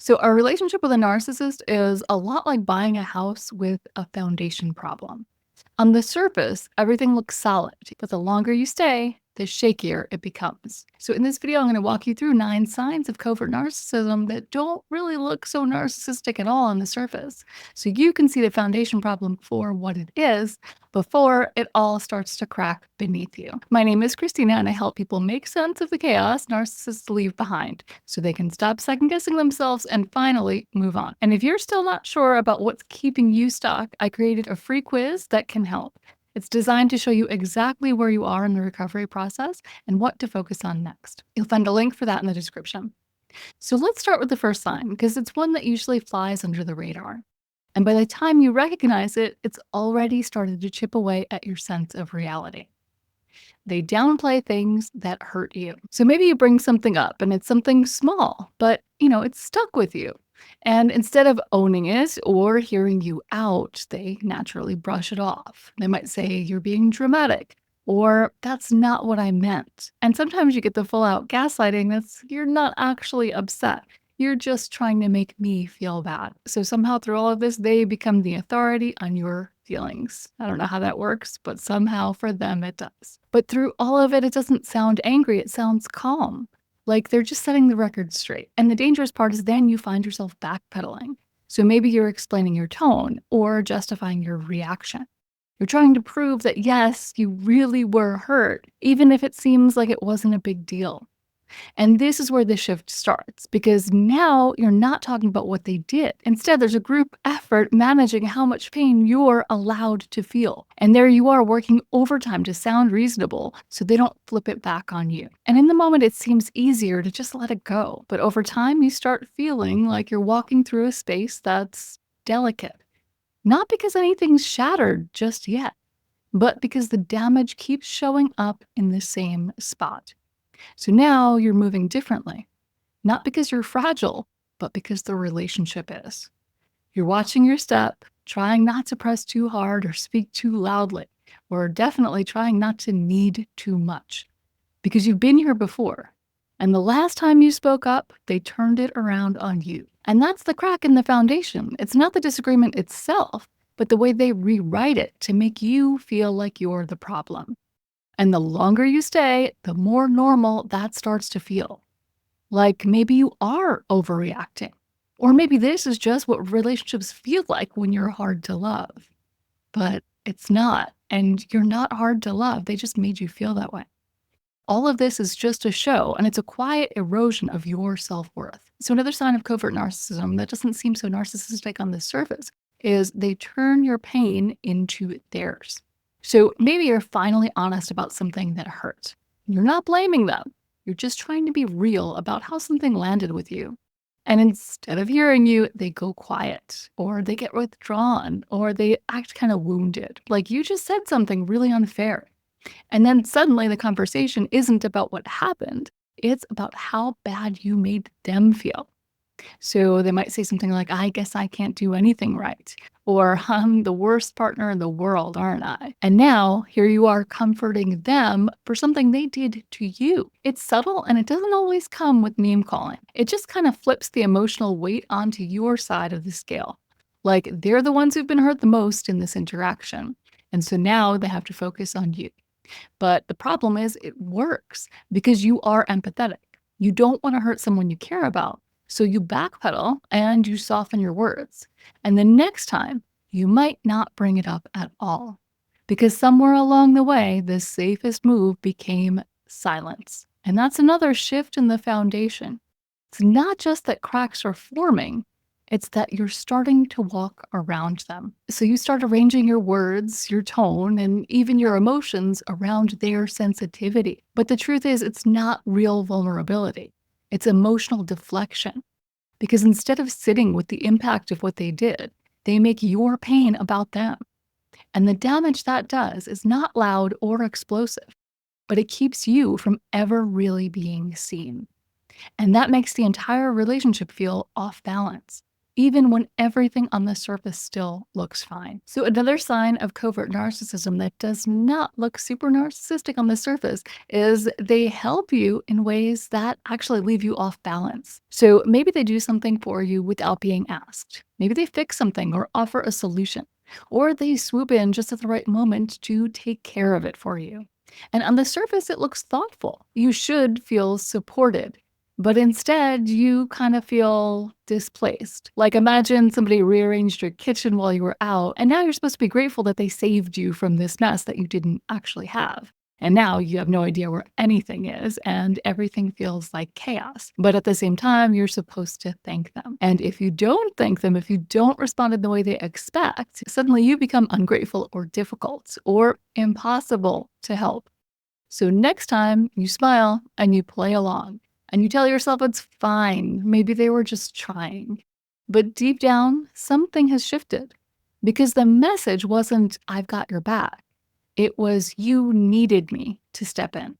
So, a relationship with a narcissist is a lot like buying a house with a foundation problem. On the surface, everything looks solid, but the longer you stay, the shakier it becomes. So, in this video, I'm going to walk you through 9 signs of covert narcissism that don't really look so narcissistic at all on the surface. So, you can see the foundation problem for what it is before it all starts to crack beneath you. My name is Christina, and I help people make sense of the chaos narcissists leave behind so they can stop second guessing themselves and finally move on. And if you're still not sure about what's keeping you stuck, I created a free quiz that can help. It's designed to show you exactly where you are in the recovery process and what to focus on next. You'll find a link for that in the description. So let's start with the first sign, because it's one that usually flies under the radar. And by the time you recognize it, it's already started to chip away at your sense of reality. They downplay things that hurt you. So maybe you bring something up and it's something small, but it's stuck with you. And instead of owning it or hearing you out, they naturally brush it off. They might say you're being dramatic or that's not what I meant. And sometimes you get the full out gaslighting that's you're not actually upset. You're just trying to make me feel bad. So somehow through all of this, they become the authority on your feelings. I don't know how that works, but somehow for them it does. But through all of it, it doesn't sound angry. It sounds calm. Like they're just setting the record straight. And the dangerous part is then you find yourself backpedaling. So maybe you're explaining your tone or justifying your reaction. You're trying to prove that yes, you really were hurt, even if it seems like it wasn't a big deal. And this is where the shift starts, because now you're not talking about what they did. Instead, there's a group effort managing how much pain you're allowed to feel. And there you are working overtime to sound reasonable so they don't flip it back on you. And in the moment, it seems easier to just let it go. But over time, you start feeling like you're walking through a space that's delicate. Not because anything's shattered just yet, but because the damage keeps showing up in the same spot. So now you're moving differently, not because you're fragile, but because the relationship is. You're watching your step, trying not to press too hard or speak too loudly, or definitely trying not to need too much, because you've been here before. And the last time you spoke up, they turned it around on you. And that's the crack in the foundation. It's not the disagreement itself, but the way they rewrite it to make you feel like you're the problem. And the longer you stay, the more normal that starts to feel. Like maybe you are overreacting. Or maybe this is just what relationships feel like when you're hard to love. But it's not. And you're not hard to love. They just made you feel that way. All of this is just a show, and it's a quiet erosion of your self-worth. So another sign of covert narcissism that doesn't seem so narcissistic on the surface is they turn your pain into theirs. So maybe you're finally honest about something that hurt. You're not blaming them. You're just trying to be real about how something landed with you. And instead of hearing you, they go quiet, or they get withdrawn, or they act kind of wounded. Like you just said something really unfair. And then suddenly the conversation isn't about what happened. It's about how bad you made them feel. So they might say something like, I guess I can't do anything right. Or I'm the worst partner in the world, aren't I? And now here you are comforting them for something they did to you. It's subtle and it doesn't always come with name calling. It just kind of flips the emotional weight onto your side of the scale. Like they're the ones who've been hurt the most in this interaction. And so now they have to focus on you. But the problem is it works because you are empathetic. You don't want to hurt someone you care about. So you backpedal and you soften your words. And the next time, you might not bring it up at all. Because somewhere along the way, the safest move became silence. And that's another shift in the foundation. It's not just that cracks are forming, it's that you're starting to walk around them. So you start arranging your words, your tone, and even your emotions around their sensitivity. But the truth is, it's not real vulnerability. It's emotional deflection. Because instead of sitting with the impact of what they did, they make your pain about them. And the damage that does is not loud or explosive, but it keeps you from ever really being seen. And that makes the entire relationship feel off balance. even when everything on the surface still looks fine. So another sign of covert narcissism that does not look super narcissistic on the surface is they help you in ways that actually leave you off balance. So maybe they do something for you without being asked. Maybe they fix something or offer a solution, or they swoop in just at the right moment to take care of it for you. And on the surface, it looks thoughtful. You should feel supported. But instead, you kind of feel displaced. Like imagine somebody rearranged your kitchen while you were out, and now you're supposed to be grateful that they saved you from this mess that you didn't actually have. And now you have no idea where anything is, and everything feels like chaos. But at the same time, you're supposed to thank them. And if you don't thank them, if you don't respond in the way they expect, suddenly you become ungrateful or difficult or impossible to help. So next time you smile and you play along and you tell yourself it's fine, maybe they were just trying. But deep down, something has shifted because the message wasn't, I've got your back. It was, you needed me to step in.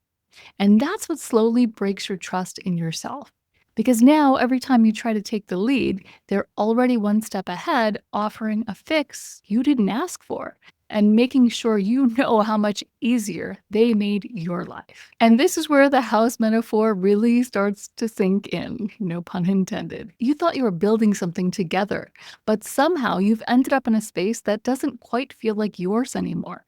And that's what slowly breaks your trust in yourself. Because now, every time you try to take the lead, they're already one step ahead, offering a fix you didn't ask for and making sure you know how much easier they made your life. And this is where the house metaphor really starts to sink in, no pun intended. You thought you were building something together, but somehow you've ended up in a space that doesn't quite feel like yours anymore.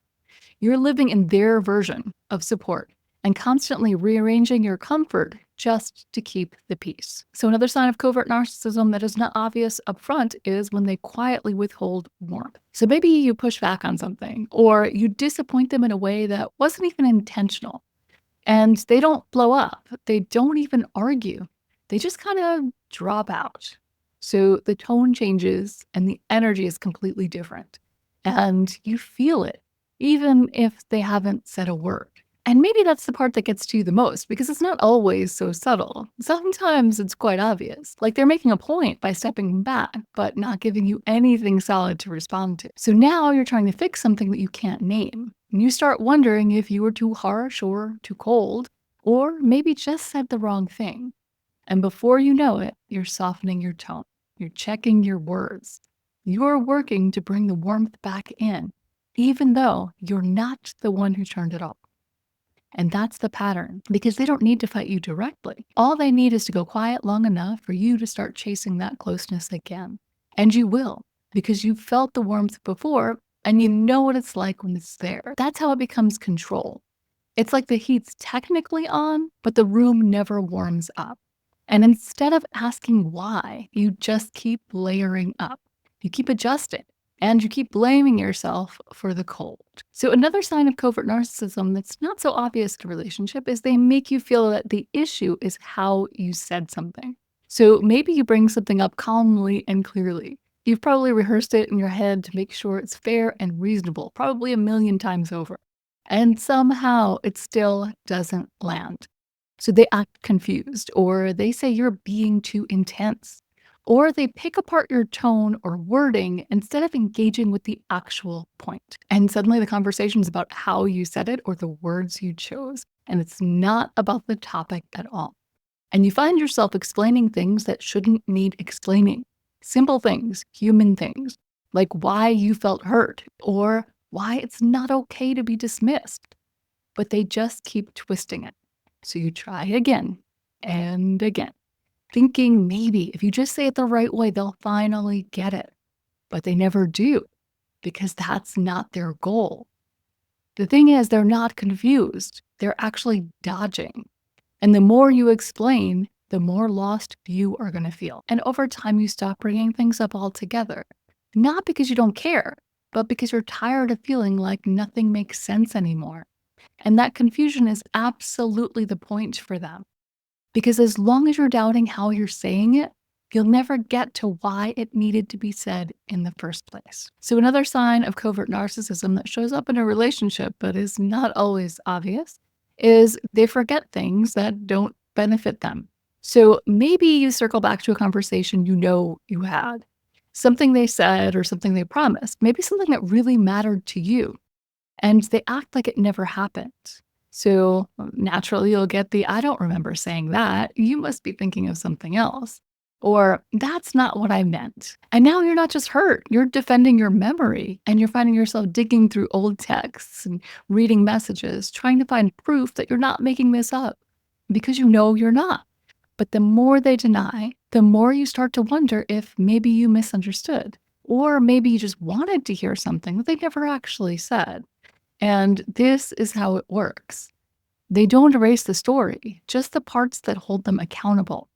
You're living in their version of support and constantly rearranging your comfort just to keep the peace. So another sign of covert narcissism that is not obvious upfront is when they quietly withhold warmth. So maybe you push back on something or you disappoint them in a way that wasn't even intentional. And they don't blow up. They don't even argue. They just kind of drop out. So the tone changes and the energy is completely different. And you feel it, even if they haven't said a word. And maybe that's the part that gets to you the most because it's not always so subtle. Sometimes it's quite obvious, like they're making a point by stepping back, but not giving you anything solid to respond to. So now you're trying to fix something that you can't name. And you start wondering if you were too harsh or too cold, or maybe just said the wrong thing. And before you know it, you're softening your tone. You're checking your words. You're working to bring the warmth back in, even though you're not the one who turned it off. And that's the pattern because they don't need to fight you directly. All they need is to go quiet long enough for you to start chasing that closeness again. And you will because you've felt the warmth before and you know what it's like when it's there. That's how it becomes control. It's like the heat's technically on, but the room never warms up. And instead of asking why, you just keep layering up. You keep adjusting. And you keep blaming yourself for the cold. So another sign of covert narcissism that's not so obvious in a relationship is they make you feel that the issue is how you said something. So maybe you bring something up calmly and clearly. You've probably rehearsed it in your head to make sure it's fair and reasonable, probably a million times over. And somehow it still doesn't land. So they act confused, or they say you're being too intense. Or they pick apart your tone or wording instead of engaging with the actual point. And suddenly the conversation's about how you said it or the words you chose. And it's not about the topic at all. And you find yourself explaining things that shouldn't need explaining. Simple things, human things, like why you felt hurt or why it's not okay to be dismissed. But they just keep twisting it. So you try again and again, thinking maybe if you just say it the right way, they'll finally get it. But they never do because that's not their goal. The thing is, they're not confused. They're actually dodging. And the more you explain, the more lost you are going to feel. And over time, you stop bringing things up altogether. Not because you don't care, but because you're tired of feeling like nothing makes sense anymore. And that confusion is absolutely the point for them. Because as long as you're doubting how you're saying it, you'll never get to why it needed to be said in the first place. So another sign of covert narcissism that shows up in a relationship but is not always obvious is they forget things that don't benefit them. So maybe you circle back to a conversation you know you had, something they said or something they promised, maybe something that really mattered to you, and they act like it never happened. So naturally, you'll get the, I don't remember saying that. You must be thinking of something else. Or, that's not what I meant. And now you're not just hurt, you're defending your memory and you're finding yourself digging through old texts and reading messages, trying to find proof that you're not making this up because you know you're not. But the more they deny, the more you start to wonder if maybe you misunderstood, or maybe you just wanted to hear something that they never actually said. And this is how it works. They don't erase the story, just the parts that hold them accountable.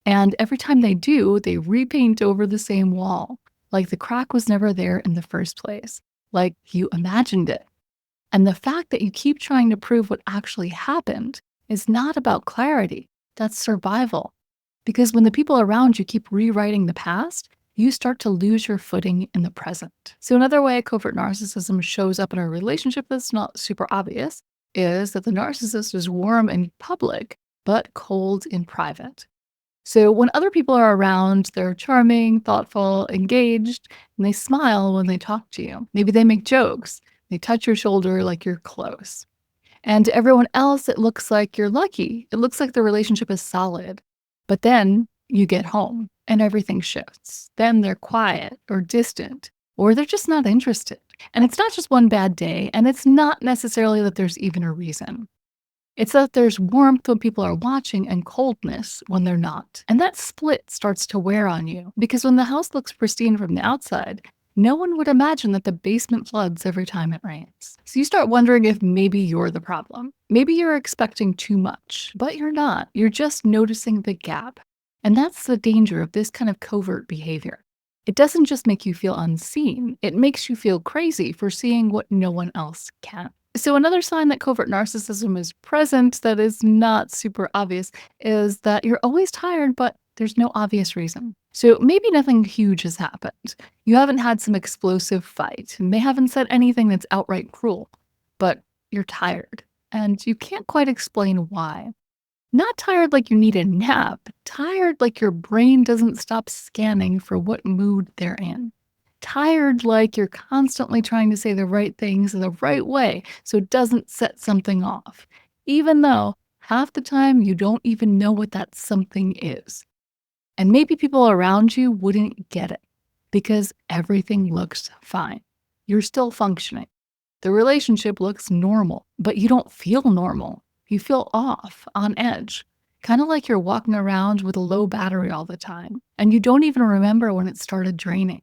And every time they do, they repaint over the same wall, like the crack was never there in the first place, like you imagined it. And the fact that you keep trying to prove what actually happened is not about clarity, that's survival. Because when the people around you keep rewriting the past, you start to lose your footing in the present. So, another way covert narcissism shows up in a relationship that's not super obvious is that the narcissist is warm in public, but cold in private. So when other people are around, they're charming, thoughtful, engaged, and they smile when they talk to you. Maybe they make jokes. They touch your shoulder like you're close. And to everyone else, it looks like you're lucky. It looks like the relationship is solid. But then you get home and everything shifts. Then they're quiet or distant, or they're just not interested. And it's not just one bad day, and it's not necessarily that there's even a reason. It's that there's warmth when people are watching and coldness when they're not. And that split starts to wear on you because when the house looks pristine from the outside, no one would imagine that the basement floods every time it rains. So you start wondering if maybe you're the problem. Maybe you're expecting too much, but you're not. You're just noticing the gap. And that's the danger of this kind of covert behavior. It doesn't just make you feel unseen, it makes you feel crazy for seeing what no one else can. So another sign that covert narcissism is present that is not super obvious is that you're always tired, but there's no obvious reason. So maybe nothing huge has happened. You haven't had some explosive fight, and they haven't said anything that's outright cruel, but you're tired, and you can't quite explain why. Not tired like you need a nap, tired like your brain doesn't stop scanning for what mood they're in. Tired like you're constantly trying to say the right things in the right way so it doesn't set something off, even though half the time you don't even know what that something is. And maybe people around you wouldn't get it because everything looks fine. You're still functioning. The relationship looks normal, but you don't feel normal. You feel off, on edge, kind of like you're walking around with a low battery all the time, and you don't even remember when it started draining.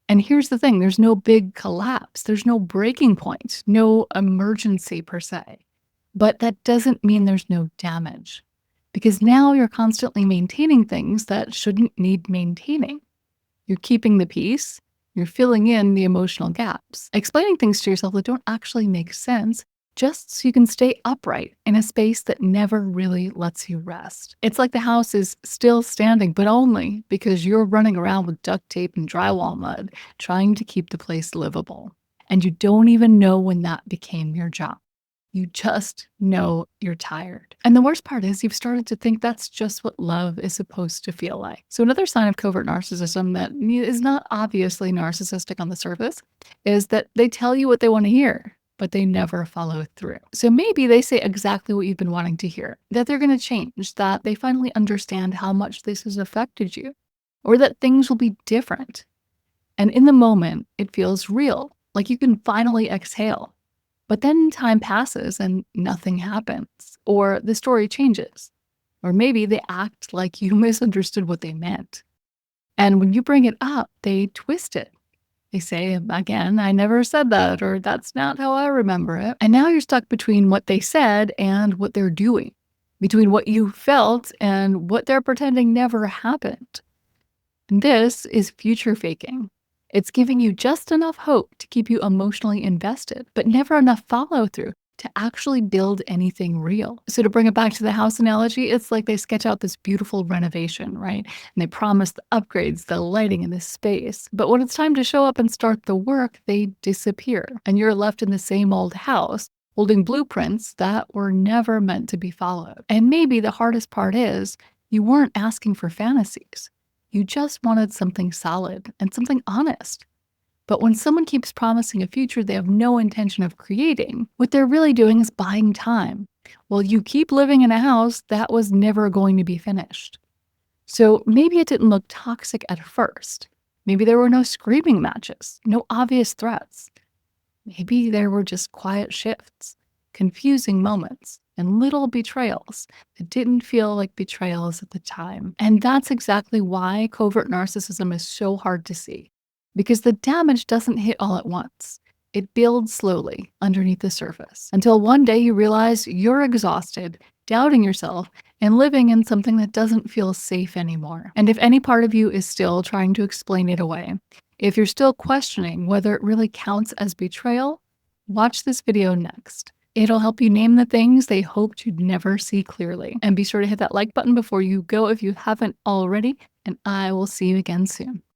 And here's the thing, there's no big collapse, there's no breaking point, no emergency per se. But that doesn't mean there's no damage, because now you're constantly maintaining things that shouldn't need maintaining. You're keeping the peace, you're filling in the emotional gaps, explaining things to yourself that don't actually make sense, just so you can stay upright in a space that never really lets you rest. It's like the house is still standing, but only because you're running around with duct tape and drywall mud, trying to keep the place livable. And you don't even know when that became your job. You just know you're tired. And the worst part is you've started to think that's just what love is supposed to feel like. So another sign of covert narcissism that is not obviously narcissistic on the surface is that they tell you what they want to hear, but they never follow through. So maybe they say exactly what you've been wanting to hear, that they're going to change, that they finally understand how much this has affected you, or that things will be different. And in the moment, it feels real, like you can finally exhale. But then time passes and nothing happens, or the story changes, or maybe they act like you misunderstood what they meant. And when you bring it up, they twist it. They say, again, I never said that, or that's not how I remember it. And now you're stuck between what they said and what they're doing, between what you felt and what they're pretending never happened. And this is future faking. It's giving you just enough hope to keep you emotionally invested, but never enough follow through to actually build anything real. So to bring it back to the house analogy, it's like they sketch out this beautiful renovation, right? And they promise the upgrades, the lighting, and the space. But when it's time to show up and start the work, they disappear. And you're left in the same old house, holding blueprints that were never meant to be followed. And maybe the hardest part is you weren't asking for fantasies. You just wanted something solid and something honest. But when someone keeps promising a future they have no intention of creating, what they're really doing is buying time. Well, you keep living in a house that was never going to be finished. So maybe it didn't look toxic at first. Maybe there were no screaming matches, no obvious threats. Maybe there were just quiet shifts, confusing moments, and little betrayals that didn't feel like betrayals at the time. And that's exactly why covert narcissism is so hard to see, because the damage doesn't hit all at once. It builds slowly underneath the surface until one day you realize you're exhausted, doubting yourself, and living in something that doesn't feel safe anymore. And if any part of you is still trying to explain it away, if you're still questioning whether it really counts as betrayal, watch this video next. It'll help you name the things they hoped you'd never see clearly. And be sure to hit that like button before you go if you haven't already, and I will see you again soon.